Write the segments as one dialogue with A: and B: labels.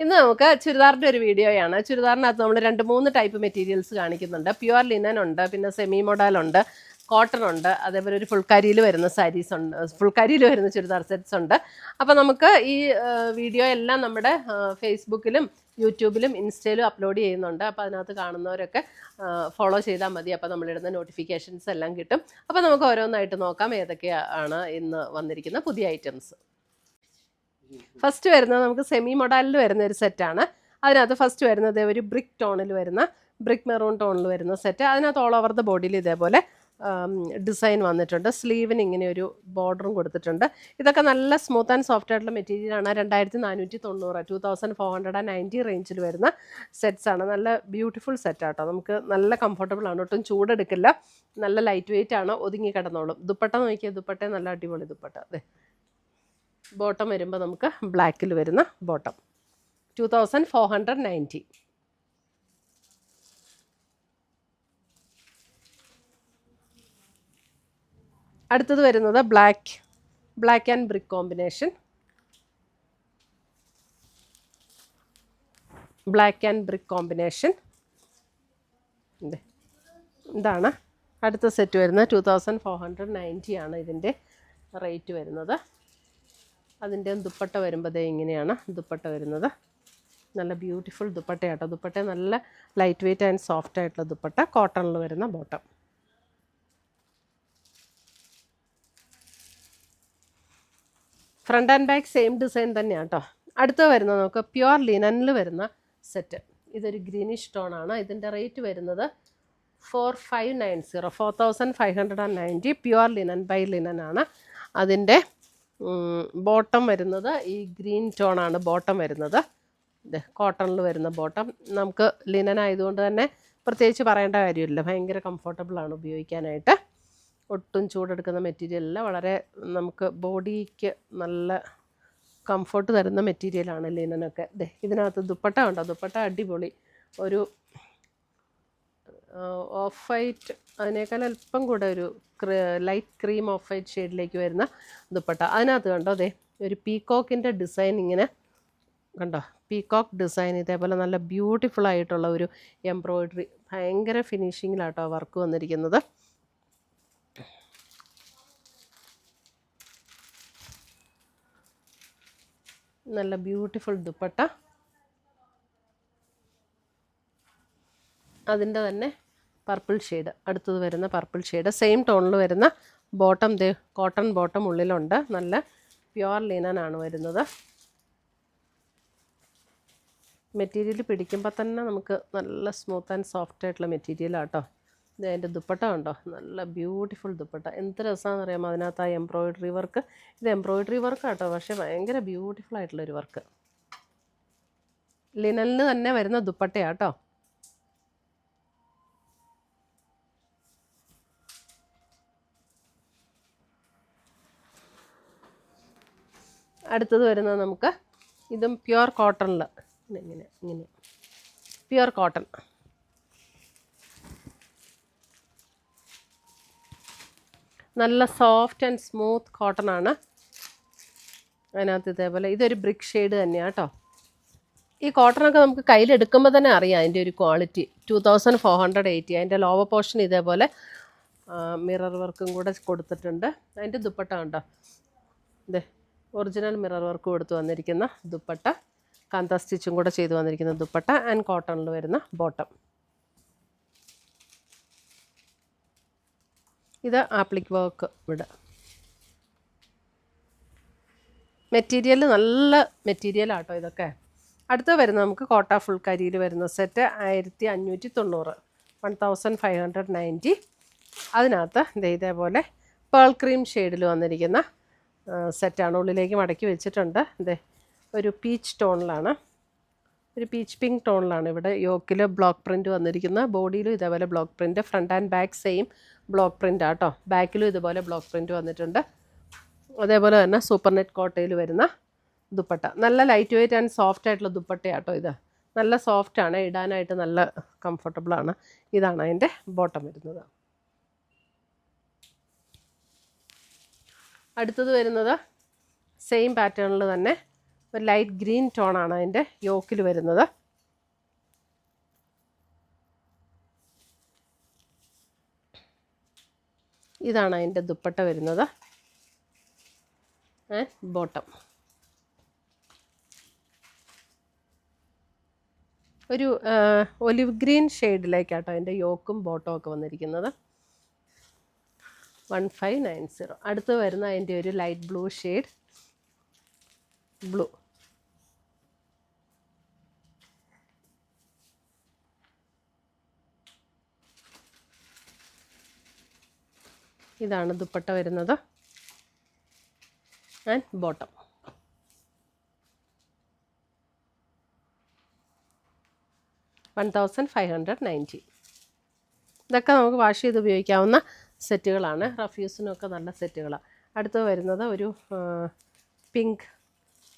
A: ഇന്ന് നമുക്ക് ചുരിദാറിൻ്റെ ഒരു വീഡിയോയാണ്. ചുരിദാറിനകത്ത് നമ്മൾ 2-3 ടൈപ്പ് മെറ്റീരിയൽസ് കാണിക്കുന്നുണ്ട്. പ്യുവർ ലിനൻ ഉണ്ട്, പിന്നെ സെമി മോഡൽ ഉണ്ട്, കോട്ടൺ ഉണ്ട്, അതേപോലെ ഒരു ഫുൾക്കരിയിൽ വരുന്ന സാരീസ് ഉണ്ട്, ഫുൾക്കരിയിൽ വരുന്ന ചുരിദാർ സെറ്റ്സ് ഉണ്ട്. അപ്പോൾ നമുക്ക് ഈ വീഡിയോ എല്ലാം നമ്മുടെ ഫേസ്ബുക്കിലും യൂട്യൂബിലും ഇൻസ്റ്റയിലും അപ്ലോഡ് ചെയ്യുന്നുണ്ട്. അപ്പോൾ അതിനകത്ത് കാണുന്നവരൊക്കെ ഫോളോ ചെയ്താൽ മതി. അപ്പോൾ നമ്മളിടുന്ന നോട്ടിഫിക്കേഷൻസ് എല്ലാം കിട്ടും. അപ്പോൾ നമുക്ക് ഓരോന്നായിട്ട് നോക്കാം ഏതൊക്കെയാണ് ഇന്ന് വന്നിരിക്കുന്ന പുതിയ ഐറ്റംസ്. ഫസ്റ്റ് വരുന്നത് നമുക്ക് സെമി മൊഡാലിൽ വരുന്ന ഒരു സെറ്റാണ്. അതിനകത്ത് ഫസ്റ്റ് വരുന്നത് ഒരു ബ്രിക്ക് ടോണിൽ വരുന്ന ബ്രിക്ക് മെറൂൺ ടോണിൽ വരുന്ന സെറ്റ്. അതിനകത്ത് ഓൾ ഓവർ ദ ബോഡിയിൽ ഇതേപോലെ ഡിസൈൻ വന്നിട്ടുണ്ട്. സ്ലീവിന് ഇങ്ങനെ ഒരു ബോർഡറും കൊടുത്തിട്ടുണ്ട്. ഇതൊക്കെ നല്ല സ്മൂത്ത് ആൻഡ് സോഫ്റ്റ് ആയിട്ടുള്ള മെറ്റീരിയലാണ്. 2490 2490 റേഞ്ചിൽ വരുന്ന സെറ്റ്സ് ആണ്. നല്ല ബ്യൂട്ടിഫുൾ സെറ്റാട്ടോ. നമുക്ക് നല്ല കംഫർട്ടബിൾ ആണ്, ഒട്ടും ചൂടെടുക്കില്ല, നല്ല ലൈറ്റ് വെയിറ്റ് ആണ്, ഒതുങ്ങി കിടന്നോളും. ദുപ്പട്ട നോക്കിയാൽ ദുപ്പട്ട നല്ല അടിപൊളി ദുപ്പട്ട. അതെ, ബോട്ടം വരുമ്പോൾ നമുക്ക് ബ്ലാക്കിൽ വരുന്ന ബോട്ടം 2490. അടുത്തത് വരുന്നത് black and brick combination. Black and brick combination ഇതാണ് അടുത്ത സെറ്റ് വരുന്നത്. 2490 ആണ് ഇതിൻ്റെ റേറ്റ് വരുന്നത്. അതിൻ്റെ ദുപ്പട്ട വരുമ്പോൾ ഇങ്ങനെയാണ് ദുപ്പട്ട വരുന്നത്. നല്ല ബ്യൂട്ടിഫുൾ ദുപ്പട്ടയാട്ടോ. ദുപ്പട്ട നല്ല ലൈറ്റ് വെയ്റ്റ് ആൻഡ് സോഫ്റ്റ് ആയിട്ടുള്ള ദുപ്പട്ട, കോട്ടണിൽ വരുന്ന bottom. Front and back same design തന്നെയാണ് കേട്ടോ. അടുത്ത വരുന്നത് നമുക്ക് പ്യുവർ ലിനനിൽ വരുന്ന സെറ്റ്. ഇതൊരു ഗ്രീനിഷ് ടോണാണ്. ഇതിൻ്റെ റേറ്റ് വരുന്നത് 4590 പ്യുവർ ലിനൻ ബൈ ലിനൻ ആണ്. അതിൻ്റെ ബോട്ടം വരുന്നത് ഈ ഗ്രീൻ ടോണാണ് ബോട്ടം വരുന്നത്. ഇത് കോട്ടണിൽ വരുന്ന ബോട്ടം. നമുക്ക് ലിനൻ ആയതുകൊണ്ട് തന്നെ പ്രത്യേകിച്ച് പറയേണ്ട കാര്യമില്ല, ഭയങ്കര കംഫർട്ടബിളാണ് ഉപയോഗിക്കാനായിട്ട്. ഒട്ടും ചൂടെടുക്കുന്ന മെറ്റീരിയലല്ല, വളരെ നമുക്ക് ബോഡിക്ക് നല്ല കംഫർട്ട് തരുന്ന മെറ്റീരിയലാണ് ലിനനൊക്കെ. ഇതിനകത്ത് ദുപ്പട്ട ഉണ്ടോ? ദുപ്പട്ട അടിപൊളി, ഒരു ഓഫ് വൈറ്റ്, അതിനേക്കാൾ അല്പം കൂടെ ഒരു ലൈറ്റ് ക്രീം ഓഫ് വൈറ്റ് ഷെയ്ഡിലേക്ക് വരുന്ന ദുപ്പട്ട. അതിനകത്ത് കണ്ടോ ഒരു പീക്കോക്കിൻ്റെ ഡിസൈൻ ഇങ്ങനെ കണ്ടോ, പീക്കോക്ക് ഡിസൈൻ. ഇതേപോലെ നല്ല ബ്യൂട്ടിഫുൾ ആയിട്ടുള്ള ഒരു എംബ്രോയിഡറി, ഭയങ്കര ഫിനിഷിങ്ങിലാട്ടോ വർക്ക് വന്നിരിക്കുന്നത്. നല്ല ബ്യൂട്ടിഫുൾ ദുപ്പട്ട. അതിൻ്റെ തന്നെ പർപ്പിൾ ഷെയ്ഡ്, അടുത്തത് വരുന്ന പർപ്പിൾ ഷെയ്ഡ്, സെയിം ടോണിൽ വരുന്ന ബോട്ടം. കോട്ടൺ ബോട്ടം ഉള്ളിലുണ്ട്. നല്ല പ്യുവർ ലിനനാണ് വരുന്നത്. മെറ്റീരിയൽ പിടിക്കുമ്പോൾ തന്നെ നമുക്ക് നല്ല സ്മൂത്ത് ആൻഡ് സോഫ്റ്റ് ആയിട്ടുള്ള മെറ്റീരിയലാട്ടോ. അതിൻ്റെ ദുപ്പട്ട ഉണ്ടോ? നല്ല ബ്യൂട്ടിഫുൾ ദുപ്പട്ട. എന്ത് രസമാണെന്ന് അറിയാമോ അതിനകത്ത് ആ എംബ്രോയിഡറി വർക്ക്. ഇത് എംബ്രോയിഡറി വർക്കാട്ടോ, പക്ഷേ ഭയങ്കര ബ്യൂട്ടിഫുൾ ആയിട്ടുള്ളൊരു വർക്ക്. ലിനനിൽ തന്നെ വരുന്ന ദുപ്പട്ടയാട്ടോ. അടുത്തത് വരുന്നത് നമുക്ക് ഇതും പ്യുവർ കോട്ടണിൽ, ഇങ്ങനെ പ്യുവർ കോട്ടൺ. നല്ല സോഫ്റ്റ് ആൻഡ് സ്മൂത്ത് കോട്ടൺ ആണ്. അതിനകത്ത് ഇതേപോലെ ഇതൊരു ബ്രിക്ക് ഷെയ്ഡ് തന്നെയാണ് കേട്ടോ. ഈ കോട്ടണൊക്കെ നമുക്ക് കയ്യിലെടുക്കുമ്പോൾ തന്നെ അറിയാം അതിൻ്റെ ഒരു ക്വാളിറ്റി. 2480. അതിൻ്റെ ലോവർ പോർഷൻ ഇതേപോലെ മിറർ വർക്കും കൂടെ കൊടുത്തിട്ടുണ്ട്. അതിൻ്റെ ദുപ്പട്ട കണ്ടോ, ഒറിജിനൽ മിറർ വർക്ക് കൊടുത്ത് വന്നിരിക്കുന്ന ദുപ്പട്ട, കാന്ത സ്റ്റിച്ചും കൂടെ ചെയ്ത് വന്നിരിക്കുന്ന ദുപ്പട്ട ആൻഡ് കോട്ടണിൽ വരുന്ന ബോട്ടം. ഇത് ആപ്ലിക് വർക്ക്. ഇവിടെ മെറ്റീരിയൽ നല്ല മെറ്റീരിയലാട്ടോ ഇതൊക്കെ. അടുത്ത വരുന്ന നമുക്ക് കോട്ട ഫുൾ കരിയിൽ വരുന്ന സെറ്റ് 1590 1590. അതിനകത്ത് ഇതേപോലെ പേൾ ക്രീം ഷെയ്ഡിൽ വന്നിരിക്കുന്ന സെറ്റാണ്. ഉള്ളിലേക്ക് മടക്കി വെച്ചിട്ടുണ്ട്. ഒരു പീച്ച് ടോണിലാണ്, ഒരു പീച്ച് പിങ്ക് ടോണിലാണ്. ഇവിടെ യോക്കിൽ ബ്ലോക്ക് പ്രിൻറ്റ് വന്നിരിക്കുന്ന, ബോഡിയിലും ഇതേപോലെ block print. Front and back same block print ആട്ടോ. ബാക്കിലും ഇതുപോലെ ബ്ലോക്ക് പ്രിൻറ്റ് വന്നിട്ടുണ്ട്. അതേപോലെ തന്നെ സൂപ്പർ നെറ്റ് കോട്ടയിൽ വരുന്ന ദുപ്പട്ട. നല്ല ലൈറ്റ് വെയ്റ്റ് ആൻഡ് സോഫ്റ്റ് ആയിട്ടുള്ള ദുപ്പട്ടയാട്ടോ ഇത്. നല്ല സോഫ്റ്റാണ്, ഇടാനായിട്ട് നല്ല കംഫർട്ടബിളാണ്. ഇതാണ് അതിൻ്റെ ബോട്ടം വരുന്നത്. അടുത്തത് വരുന്നത് സെയിം പാറ്റേണിൽ തന്നെ ഒരു ലൈറ്റ് ഗ്രീൻ ടോണാണ് അതിൻ്റെ യോക്കിൽ വരുന്നത്. ഇതാണ് അതിൻ്റെ ദുപ്പട്ട വരുന്നത്. ആൻഡ് ബോട്ടം ഒരു ഒലിവ് ഗ്രീൻ ഷെയ്ഡിലേക്കാട്ടോ അതിൻ്റെ യോക്കും ബോട്ടവും ഒക്കെ വന്നിരിക്കുന്നത്. 1590. അടുത്ത് വരുന്ന അതിൻ്റെ ഒരു ലൈറ്റ് ബ്ലൂ ഷെയ്ഡ്, ബ്ലൂ. ഇതാണ് ദുപ്പട്ട വരുന്നത് ആൻഡ് ബോട്ടം. $1,590. ഇതൊക്കെ നമുക്ക് വാഷ് ചെയ്ത് ഉപയോഗിക്കാവുന്ന സെറ്റുകളാണ്. റഫ് യൂസിനൊക്കെ നല്ല സെറ്റുകളാണ്. അടുത്ത് വരുന്നത് ഒരു പിങ്ക്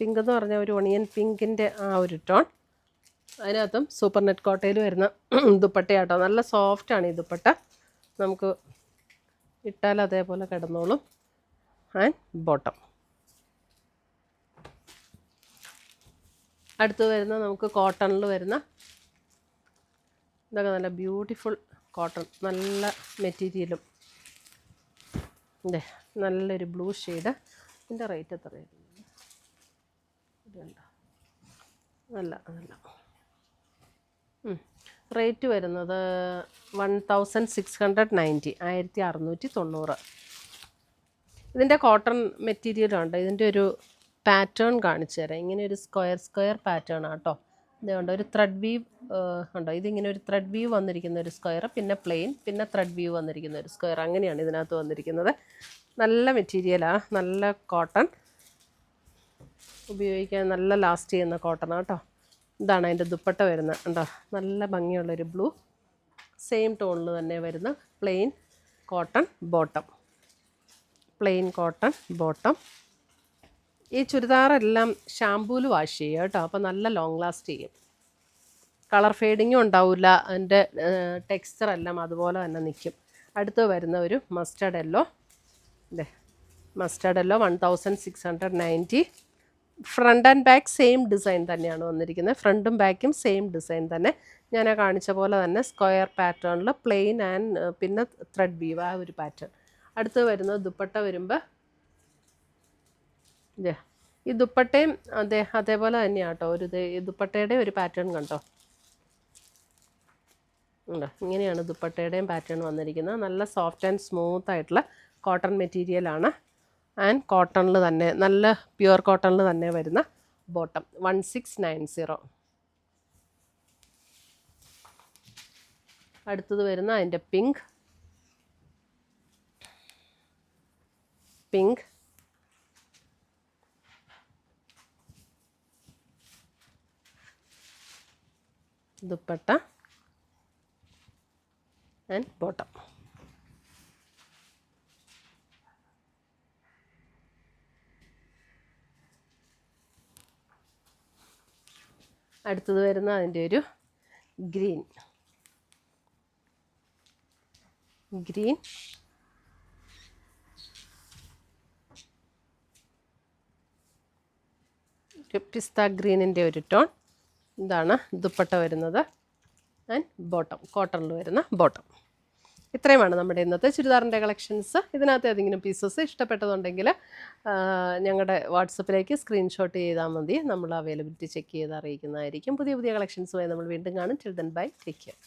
A: എന്ന് പറഞ്ഞാൽ ഒരു ഒണിയൻ പിങ്കിൻ്റെ ആ ഒരു ടോൺ. അതിനകത്തും സൂപ്പർ നെറ്റ് കോട്ടയിൽ വരുന്ന ദുപ്പട്ടയാട്ടോ. നല്ല സോഫ്റ്റാണ് ഈ ദുപ്പട്ട. നമുക്ക് ഇട്ടാൽ അതേപോലെ കിടന്നോളും. And bottom. അടുത്ത് വരുന്ന നമുക്ക് കോട്ടണിൽ വരുന്ന ഇതൊക്കെ നല്ല ബ്യൂട്ടിഫുൾ കോട്ടൺ, നല്ല മെറ്റീരിയലും. നല്ലൊരു ബ്ലൂ ഷെയ്ഡ്. ഇതിൻ്റെ റേറ്റ് എത്രയായിരുന്നു? നല്ല റേറ്റ് വരുന്നത് 1690, 1690. ഇതിൻ്റെ കോട്ടൺ മെറ്റീരിയലുണ്ട്. ഇതിൻ്റെ ഒരു പാറ്റേൺ കാണിച്ചു തരാം. ഇങ്ങനെ ഒരു സ്ക്വയർ പാറ്റേൺ ആട്ടോ. ഇതുകൊണ്ട് ഒരു ത്രെഡ് വീവ് ഉണ്ടോ, ഇതിങ്ങനെ ഒരു ത്രെഡ് വീവ് വന്നിരിക്കുന്ന ഒരു സ്ക്വയർ, പിന്നെ പ്ലെയിൻ, പിന്നെ ത്രെഡ് വീവ് വന്നിരിക്കുന്ന ഒരു സ്ക്വയർ. അങ്ങനെയാണ് ഇതിനകത്ത് വന്നിരിക്കുന്നത്. നല്ല മെറ്റീരിയലാണ്, നല്ല കോട്ടൺ, ഉപയോഗിക്കാൻ നല്ല ലാസ്റ്റ് ചെയ്യുന്ന കോട്ടൺ കേട്ടോ. ഇതാണ് അതിൻ്റെ ദുപ്പട്ട വരുന്നത്. ഉണ്ടോ, നല്ല ഭംഗിയുള്ളൊരു ബ്ലൂ, സെയിം ടോണിൽ തന്നെ വരുന്ന plain cotton bottom. Plain cotton bottom. ഈ ചുരിദാറെല്ലാം ഷാമ്പൂവിൽ വാഷ് ചെയ്യുക കേട്ടോ. അപ്പോൾ നല്ല ലോങ് ലാസ്റ്റ് ചെയ്യും. കളർ ഫെയ്ഡിങ്ങും ഉണ്ടാവില്ല. അതിൻ്റെ ടെക്സ്ചർ എല്ലാം അതുപോലെ തന്നെ നിൽക്കും. അടുത്ത് വരുന്ന ഒരു mustard yellow. Mustard yellow 1690. Front and back same design തന്നെയാണ് വന്നിരിക്കുന്നത്. ഫ്രണ്ടും ബാക്കും സെയിം ഡിസൈൻ തന്നെ. ഞാൻ ആ കാണിച്ച പോലെ തന്നെ സ്ക്വയർ പാറ്റേണിൽ പ്ലെയിൻ ആൻഡ് പിന്നെ ത്രെഡ് വീവ്, ആ ഒരു പാറ്റേൺ. അടുത്ത് വരുന്നത് ദുപ്പട്ട വരുമ്പോൾ ഈ ദുപ്പട്ടയും അതേപോലെ തന്നെയാണ് കേട്ടോ. ഈ ദുപ്പട്ടയുടെ ഒരു പാറ്റേൺ കണ്ടോ. ഉണ്ടോ, ഇങ്ങനെയാണ് ദുപ്പട്ടയുടെയും പാറ്റേൺ വന്നിരിക്കുന്നത്. നല്ല സോഫ്റ്റ് ആൻഡ് സ്മൂത്ത് ആയിട്ടുള്ള കോട്ടൺ മെറ്റീരിയലാണ്. ആൻഡ് കോട്ടണിൽ തന്നെ, നല്ല പ്യുവർ കോട്ടണിൽ തന്നെ വരുന്ന ബോട്ടം. 1690. അടുത്തത് വരുന്ന അതിൻ്റെ പിങ്ക് ദുപ്പട്ട ആൻഡ് ബോട്ടം. അടുത്തത് വരുന്ന അതിൻ്റെ ഒരു ഗ്രീൻ പിസ്ത ഗ്രീനിൻ്റെ ഒരു ടോൺ. ഇതാണ് ദുപ്പട്ട വരുന്നത് ആൻഡ് ബോട്ടം, കോട്ടണിൽ വരുന്ന ബോട്ടം. ഇത്രയുമാണ് നമ്മുടെ ഇന്നത്തെ ചുരിദാറിൻ്റെ കളക്ഷൻസ്. ഇതിനകത്ത് ഏതെങ്കിലും പീസസ് ഇഷ്ടപ്പെട്ടതുണ്ടെങ്കിൽ ഞങ്ങളുടെ വാട്സപ്പിലേക്ക് സ്ക്രീൻഷോട്ട് ചെയ്താൽ മതി. നമ്മൾ അവൈലബിലിറ്റി ചെക്ക് ചെയ്ത് അറിയിക്കുന്നതായിരിക്കും. പുതിയ കളക്ഷൻസുമായി നമ്മൾ വീണ്ടും കാണും. Till then bye, take care.